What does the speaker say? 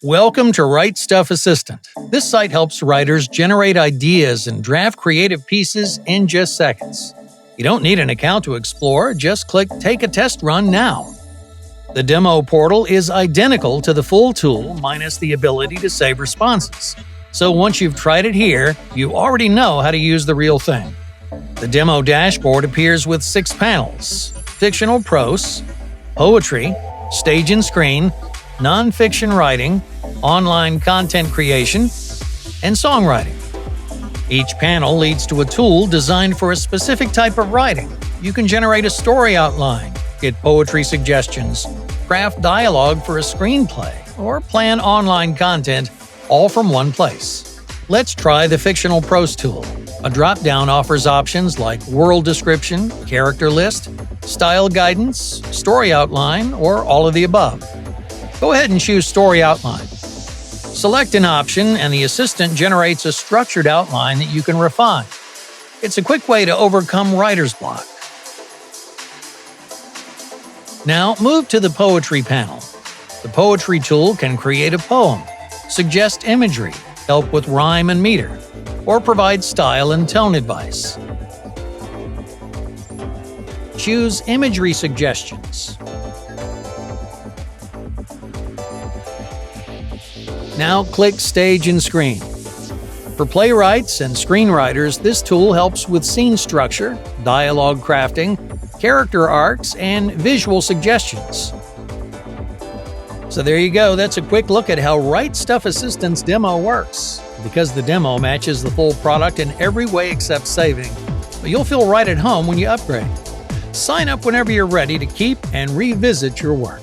Welcome to Write Stuff Assistant. This site helps writers generate ideas and draft creative pieces in just seconds. You don't need an account to explore, just click Take a Test Run now. The demo portal is identical to the full tool minus the ability to save responses. So once you've tried it here, you already know how to use the real thing. The demo dashboard appears with 6 panels: fictional prose, poetry, stage and screen, non-fiction writing, online content creation, and songwriting. Each panel leads to a tool designed for a specific type of writing. You can generate a story outline, get poetry suggestions, craft dialogue for a screenplay, or plan online content, all from one place. Let's try the fictional prose tool. A drop-down offers options like world description, character list, style guidance, story outline, or all of the above. Go ahead and choose Story Outline. Select an option and the assistant generates a structured outline that you can refine. It's a quick way to overcome writer's block. Now move to the Poetry panel. The Poetry tool can create a poem, suggest imagery, help with rhyme and meter, or provide style and tone advice. Choose Imagery Suggestions. Now click Stage and Screen. For playwrights and screenwriters, this tool helps with scene structure, dialogue crafting, character arcs, and visual suggestions. So there you go, that's a quick look at how Write Stuff Assistant's demo works. Because the demo matches the full product in every way except saving, but you'll feel right at home when you upgrade. Sign up whenever you're ready to keep and revisit your work.